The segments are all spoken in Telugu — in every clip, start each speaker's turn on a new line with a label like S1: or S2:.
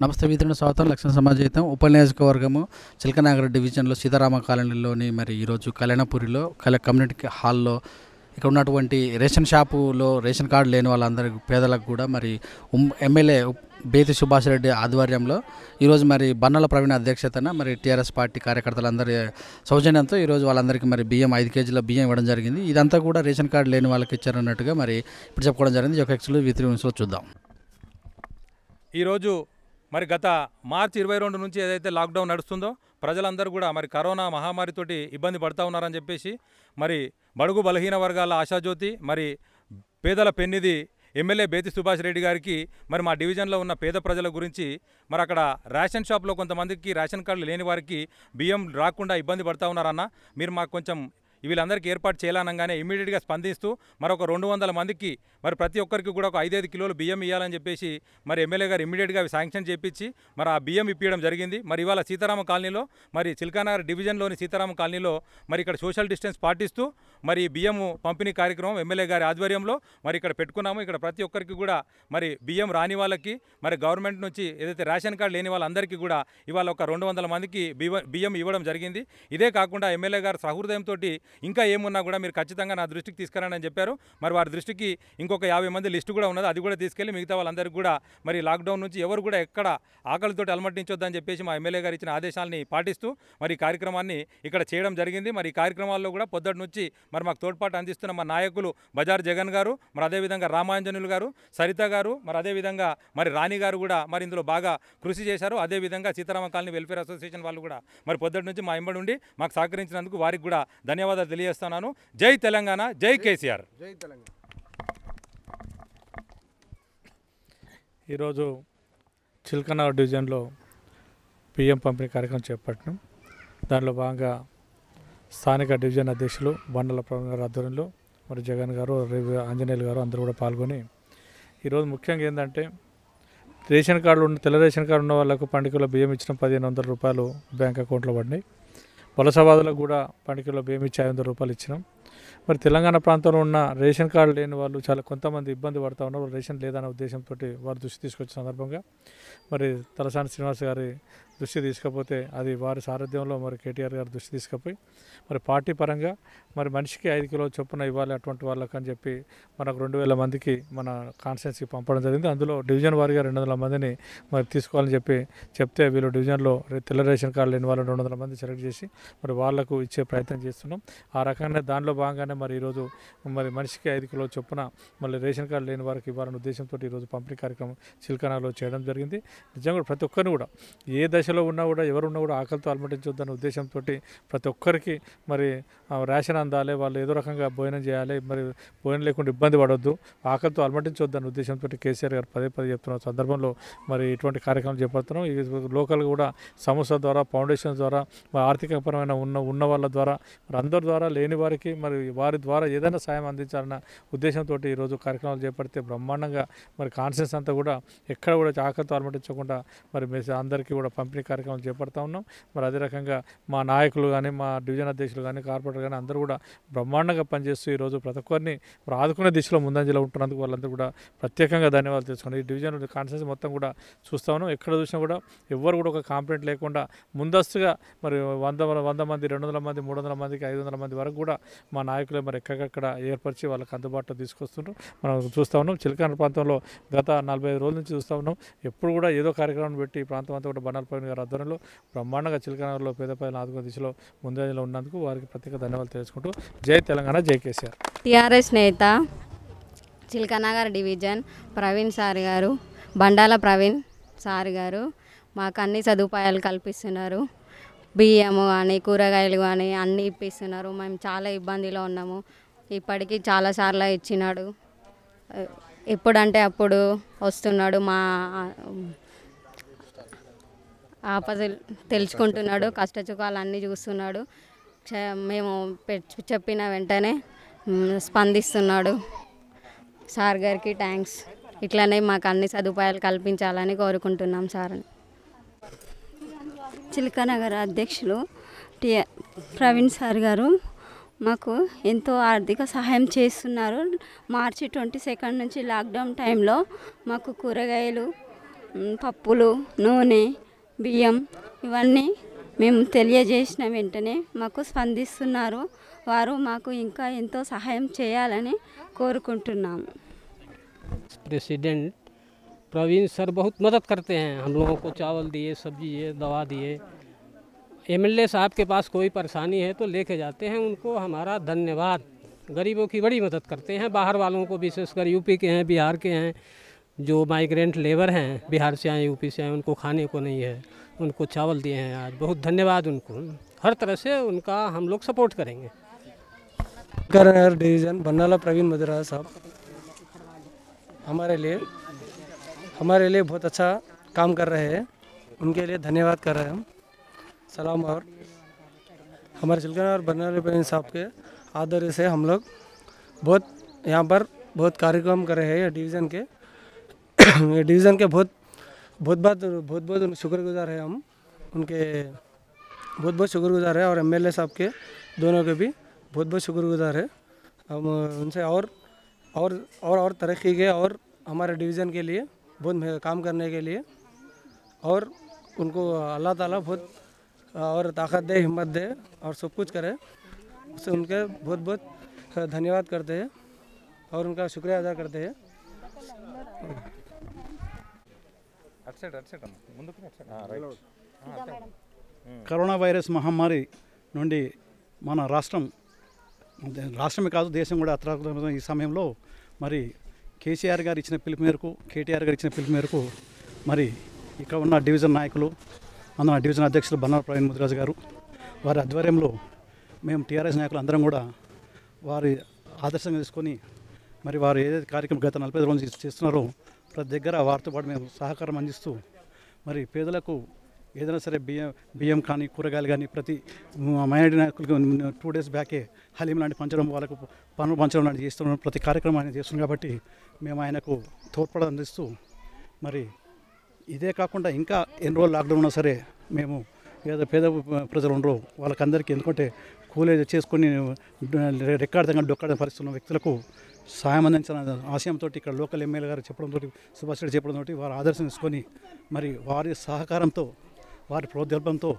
S1: నమస్తే మిత్రుల స్వాగతం. లక్షణ సమాజం ఉప నియోజకవర్గము చిలకనగర్ డివిజన్లో సీతారామ కాలనీలోని మరి ఈరోజు కళ్యాణపురిలో కమ్యూనిటీ హాల్లో ఇక్కడ ఉన్నటువంటి రేషన్ షాపులో రేషన్ కార్డు లేని వాళ్ళందరికీ పేదలకు కూడా మరి ఎమ్మెల్యే బేతి సుభాష్ రెడ్డి ఆధ్వర్యంలో ఈరోజు మరి బన్నల ప్రవీణ అధ్యక్షతన మరి టీఆర్ఎస్ పార్టీ కార్యకర్తలందరి సౌజన్యంతో ఈరోజు వాళ్ళందరికీ మరి బియ్యం 5 కేజీల బియ్యం ఇవ్వడం జరిగింది. ఇదంతా కూడా రేషన్ కార్డు లేని వాళ్ళకి ఇచ్చారన్నట్టుగా మరి ఇప్పుడు చెప్పుకోవడం జరిగింది. ఈ యొక్క ఎక్స్క్లూజివ్ విత్ న్యూస్లో చూద్దాం.
S2: ఈరోజు మరి గత మార్చి 22 నుంచి ఏదైతే లాక్డౌన్ నడుస్తుందో ప్రజలందరూ కూడా మరి కరోనా మహమ్మారితోటి ఇబ్బంది పడుతూ ఉన్నారని చెప్పేసి మరి బడుగు బలహీన వర్గాల ఆశాజ్యోతి మరి పేదల పెన్నిది ఎమ్మెల్యే బేతి సుభాష్ రెడ్డి గారికి మరి మా డివిజన్లో ఉన్న పేద ప్రజల గురించి మరి అక్కడ రేషన్ షాప్లో కొంతమందికి రేషన్ కార్డులు లేని వారికి బియ్యం రాకుండా ఇబ్బంది పడుతూ ఉన్నారన్న, మీరు మాకు కొంచెం వీళ్ళందరికీ ఏర్పాటు చేయాలనగానే ఇమీడియట్గా స్పందిస్తూ మరొక 200 మందికి మరి ప్రతి ఒక్కరికి కూడా ఒక 5-5 కిలోలు బియ్యం ఇవ్వాలని చెప్పేసి మరి ఎమ్మెల్యే గారు ఇమీడియట్గా శాంక్షన్ చేపించి మరి ఆ బియ్యం ఇప్పించడం జరిగింది. మరి ఇవాళ సీతారామ కాలనీలో మరి చిలకనగర్ డివిజన్లోని సీతారామ కాలనీలో మరి ఇక్కడ సోషల్ డిస్టెన్స్ పాటిస్తూ మరి బియ్యము పంపిణీ కార్యక్రమం ఎమ్మెల్యే గారి ఆధ్వర్యంలో మరి ఇక్కడ పెట్టుకున్నాము. ఇక్కడ ప్రతి ఒక్కరికి కూడా మరి బియ్యం రాని వాళ్ళకి మరి గవర్నమెంట్ నుంచి ఏదైతే రేషన్ కార్డు లేని వాళ్ళందరికీ కూడా ఇవాళ ఒక 200 మందికి బియ్యం ఇవ్వడం జరిగింది. ఇదే కాకుండా ఎమ్మెల్యే గారు సహృదయంతో ఇంకా ఏమున్నా కూడా మీరు ఖచ్చితంగా నా దృష్టికి తీసుకురాని అని చెప్పారు. మరి వారి దృష్టికి ఇంకొక 50 మంది లిస్టు కూడా ఉన్నది, అది కూడా తీసుకెళ్లి మిగతా వాళ్ళందరికీ కూడా మరి లాక్డౌన్ నుంచి ఎవరు కూడా ఎక్కడ ఆకలితోటి అలమటించొద్దని చెప్పేసి మా ఎమ్మెల్యే గారు ఇచ్చిన ఆదేశాలని పాటిస్తూ మరి కార్యక్రమాన్ని ఇక్కడ చేయడం జరిగింది. మరి ఈ కార్యక్రమాల్లో కూడా పొద్దుటి నుంచి మరి మాకు తోడ్పాటు అందిస్తున్న మా నాయకులు బజార్ జగన్ గారు, మరి అదేవిధంగా రామాంజనులు గారు, సరిత గారు, మరి అదేవిధంగా మరి రాణి గారు కూడా మరి ఇందులో బాగా కృషి చేశారు. అదేవిధంగా సీతారామ కాలనీ వెల్ఫేర్ అసోసియేషన్ వాళ్ళు కూడా మరి పొద్దుటి నుంచి మా ఎంబడి ఉండి మాకు సహకరించినందుకు వారికి కూడా ధన్యవాదాలు తెలియజేస్తున్నాను. జై తెలంగాణ, జై కేసీఆర్.
S3: జై తెలంగాణ.
S4: ఈరోజు చిలకనగర్ డివిజన్లో బియ్యం పంపిణీ కార్యక్రమం చేపట్టినాం. దానిలో భాగంగా స్థానిక డివిజన్ అధ్యక్షులు బండల ప్రవీణ్ గారు ఆధ్వర్యంలో మరి జగన్ గారు, ఆంజనేయులు గారు అందరూ కూడా పాల్గొని ఈరోజు ముఖ్యంగా ఏంటంటే రేషన్ కార్డులు ఉన్న తెల్ల రేషన్ కార్డు ఉన్న వాళ్ళకు పండుగలో బియ్యం ఇచ్చిన 1500 రూపాయలు బ్యాంక్ అకౌంట్లో పడినాయి. వలసవాదులకు కూడా పండుగలో బియ్యం ఇచ్చి 500 రూపాయలు ఇచ్చినాం. మరి తెలంగాణ ప్రాంతంలో ఉన్న రేషన్ కార్డు లేని వాళ్ళు చాలా కొంతమంది ఇబ్బంది పడుతూ ఉన్నారు. రేషన్ లేదనే ఉద్దేశంతో వారి దృష్టి తీసుకొచ్చిన సందర్భంగా మరి తలసాని శ్రీనివాస్ గారి దృష్టి తీసుకపోతే అది వారి సారథ్యంలో మరి కేటీఆర్ గారి దృష్టి తీసుకుపోయి మరి పార్టీ పరంగా మరి మనిషికి 5 కిలోల చొప్పున ఇవ్వాలి అటువంటి వాళ్ళకి అని చెప్పి మనకు 2000 మందికి మన కాన్స్టిట్యున్సీకి పంపడం జరిగింది. అందులో డివిజన్ వారీగా 200 మందిని మరి తీసుకోవాలని చెప్తే వీళ్ళు డివిజన్లో తెల్ల రేషన్ కార్డు లేని వాళ్ళు 200 మంది సెలెక్ట్ చేసి మరి వాళ్లకు ఇచ్చే ప్రయత్నం చేస్తున్నాం. ఆ రకంగా దానిలో భాగంగానే మరి ఈరోజు మరి మనిషికి 5 కిలోల చొప్పున మళ్ళీ రేషన్ కార్డు లేని వారికి ఇవ్వాలనే ఉద్దేశంతో ఈరోజు పంపిణీ కార్యక్రమం చిలకనగర్లో చేయడం జరిగింది. నిజంగా ప్రతి ఒక్కరిని కూడా ఏ దశలో ఉన్నా కూడా ఎవరున్నా కూడా ఆకలితో అలమటించొద్దనే ఉద్దేశంతో ప్రతి ఒక్కరికి మరి రేషన్ అందాలి, వాళ్ళు ఏదో రకంగా భోజనం చేయాలి, మరి భోజనం లేకుండా ఇబ్బంది పడవద్దు, ఆకలితో అలమటించొద్దనే ఉద్దేశంతో కేసీఆర్ గారు పదే చెప్తున్న సందర్భంలో మరి ఇటువంటి కార్యక్రమం చేపడుతున్నాం. ఈ లోకల్ కూడా సంస్థ ద్వారా, ఫౌండేషన్ ద్వారా, ఆర్థికపరమైన ఉన్న వాళ్ళ ద్వారా, మరి అందరి ద్వారా లేని వారికి మరి వారి ద్వారా ఏదైనా సాయం అందించాలన్న ఉద్దేశంతో ఈరోజు కార్యక్రమాలు చేపడితే బ్రహ్మాండంగా మరి కాన్ఫరెన్స్ అంతా కూడా ఎక్కడ కూడా ఆకలితో అలమటించకుండా మరి అందరికీ కూడా పంపిణీ కార్యక్రమం చేపడతా ఉన్నాం. మరి అదే రకంగా మా నాయకులు కానీ, మా డివిజన్ అధ్యక్షులు కానీ, కార్పొరేటర్ కానీ అందరూ కూడా బ్రహ్మాండంగా పనిచేస్తూ ఈరోజు ప్రతి ఒక్కరిని మరి ఆదుకునే దిశలో ముందంజలో ఉంటున్నందుకు వాళ్ళందరూ కూడా ప్రత్యేకంగా ధన్యవాదాలు తెలుసుకున్నాం. ఈ డివిజన్ కాన్ఫరెన్స్ మొత్తం కూడా చూస్తా ఉన్నాం. ఎక్కడ చూసినా కూడా ఎవరు కూడా ఒక కాంప్లైంట్ లేకుండా ముందస్తుగా మరి 100 మంది, 200 మంది, 300 మందికి, 500 మంది వరకు కూడా మా నాయకులే మరి ఎక్కడెక్కడ ఏర్పరిచి వాళ్ళకి అందుబాటులో తీసుకొస్తుంటారు. మనం చూస్తూ ఉన్నాం. చిలకనగర్ ప్రాంతంలో గత 45 రోజుల నుంచి చూస్తూ ఉన్నాం. ఎప్పుడు కూడా ఏదో కార్యక్రమం పెట్టి ఈ ప్రాంతం అంతా కూడా బండాల ప్రవీణ్ గారి ఆధ్వర్యంలో బ్రహ్మాండంగా చిలకనగర్లో పేద ప్రజలను ఆదుకునే దిశలో ముందంజలో ఉన్నందుకు వారికి ప్రత్యేక ధన్యవాదాలు తెలుసుకుంటూ జై తెలంగాణ, జై కేసీఆర్.
S5: టీఆర్ఎస్ నేత చిలకనగర్ డివిజన్ ప్రవీణ్ సార్ గారు, బండాల ప్రవీణ్ సార్ గారు మాకు అన్ని సదుపాయాలు కల్పిస్తున్నారు. బియ్యము కానీ, కూరగాయలు కానీ అన్నీ ఇప్పిస్తున్నారు. మేము చాలా ఇబ్బందిలో ఉన్నాము. ఇప్పటికీ చాలాసార్లు ఇచ్చినాడు. ఎప్పుడంటే అప్పుడు వస్తున్నాడు, మా ఆపదలు తెలుసుకుంటున్నాడు, కష్టసుఖాలు అన్నీ చూస్తున్నాడు. మేము చెప్పిన వెంటనే స్పందిస్తున్నాడు. సార్ గారికి థ్యాంక్స్. ఇట్లనే మాకు అన్ని సదుపాయాలు కల్పించాలని కోరుకుంటున్నాం సార్.
S6: చిలకనగర్ అధ్యక్షులు ప్రవీణ్ సార్ గారు మాకు ఎంతో ఆర్థిక సహాయం చేస్తున్నారు. మార్చి 22 నుంచి లాక్డౌన్ టైంలో మాకు కూరగాయలు పప్పులు, నూనె, బియ్యం ఇవన్నీ మేము తెలియజేసిన వెంటనే మాకు స్పందిస్తున్నారు. వారు మాకు ఇంకా ఎంతో సహాయం చేయాలని కోరుకుంటున్నాము.
S3: प्रेसिडेंट प्रवीण सर बहुत मदद करते हैं, हम लोगों को चावल दिए, सब्जी दिए, दवा दिए। एमएलए साहब के पास कोई परेशानी है तो लेके जाते हैं, उनको हमारा धन्यवाद। गरीबों की बड़ी मदद करते हैं, बाहर वालों को विशेषकर यूपी के हैं, बिहार के हैं, जो माइग्रेंट लेबर हैं बिहार से आए, यूपी से आए, उनको खाने को नहीं है, उनको चावल दिए हैं आज। बहुत धन्यवाद उनको, हर तरह से उनका हम लोग सपोर्ट करेंगे।
S7: चिल्कानगर डिवीज़न बंडाला प्रवीण मदरा साहब हमारे लिए बहुत अच्छा काम कर रहे हैं, उनके लिए धन्यवाद कर रहे हैं हम। सलाम। और हमारे चिल्कानगर बंडाला प्रवीण साहब के आदर से हम लोग बहुत यहाँ पर बहुत कार्यक्रम कर रहे हैं डिवीज़न के ये डिवीज़न के बहुत शुक्रगुजार है हम उनके, बहुत शुक्रगुजार है। और एमएलए साहब के दोनों के भी बहुत शुक्रगुजार है हम उनसे। और तरक्की के और हमारे डिवीज़न के लिए बहुत काम करने के लिए, और उनको अल्लाह ताला बहुत और ताकत दे, हिम्मत दे और सब कुछ करे, उससे उनके बहुत धन्यवाद करते हैं और उनका शुक्रिया अदा करते हैं।
S8: కరోనా వైరస్ మహమ్మారి నుండి మన రాష్ట్రమే కాదు దేశం కూడా అతలాకుతలమవుతున్న ఈ సమయంలో మరి కేసీఆర్ గారు ఇచ్చిన పిలుపు మేరకు, కేటీఆర్ గారు ఇచ్చిన పిలుపు మేరకు మరి ఇక్కడ ఉన్న డివిజన్ నాయకులు, మన డివిజన్ అధ్యక్షులు బండాల ప్రవీణ్ ముదిరాజు గారు వారి ఆధ్వర్యంలో మేము టీఆర్ఎస్ నాయకులు అందరం కూడా వారి ఆదర్శంగా తీసుకొని మరి వారు ఏదైతే కార్యక్రమం గత 45 రోజుల నుంచి చేస్తున్నారో ప్రతి దగ్గర వారితో పాటు మేము సహకారం అందిస్తూ మరి పేదలకు ఏదైనా సరే బియ్యం కానీ కూరగాయలు కానీ ప్రతి మైనారిటీ నాయకులకు 2 days బ్యాకే హలీం లాంటి పంచడం, వాళ్ళకు పనులు పంచడం లాంటి చేస్తున్నాం. ప్రతి కార్యక్రమాన్ని చేస్తున్నాం కాబట్టి మేము ఆయనకు తోడ్పడ అందిస్తూ మరి ఇదే కాకుండా ఇంకా ఎన్ని రోజులు లాక్డౌన్ ఉన్నా సరే మేము ఏదో పేద ప్రజలు ఉండరు వాళ్ళకందరికీ, ఎందుకంటే కూలీ చేసుకొని రెక్కాడతంగా డొక్కాడని పరిస్థితున్న వ్యక్తులకు సాయం అందించిన ఆశయంతో ఇక్కడ లోకల్ ఎమ్మెల్యే గారు చెప్పడంతో, సుభాష్ రెడ్డి చెప్పడంతో వారు ఆదర్శం తీసుకొని మరి వారి సహకారంతో, వారి ప్రోద్బలంతో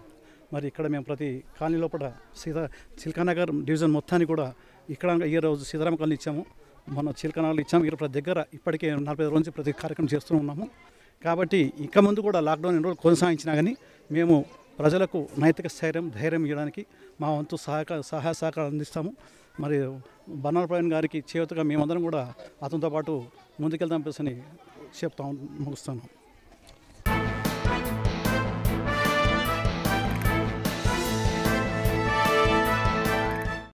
S8: మరి ఇక్కడ మేము ప్రతి కాలనీ లోపల చిల్కానగర్ డివిజన్ మొత్తాన్ని కూడా ఇక్కడ ఈ రోజు సీతారామ కాలనీ ఇచ్చాము, మన చిల్కానగర్లో ఇచ్చాము. ఇక్కడ ప్రతి దగ్గర ఇప్పటికే 45 రోజుల నుంచి ప్రతి కార్యక్రమం చేస్తూ ఉన్నాము. కాబట్టి ఇక ముందు కూడా లాక్డౌన్ ఎన్ని రోజులు కొనసాగించినా కానీ మేము ప్రజలకు నైతిక ధైర్యం ఇవ్వడానికి మా వంతు సహాయ సహకారాలు అందిస్తాము. మరి బండాల ప్రవీణ్ గారికి చేయూతగా మేమందరం కూడా అతనితో పాటు ముందుకెళ్తాం అని చెప్తాం, ముగిస్తాను.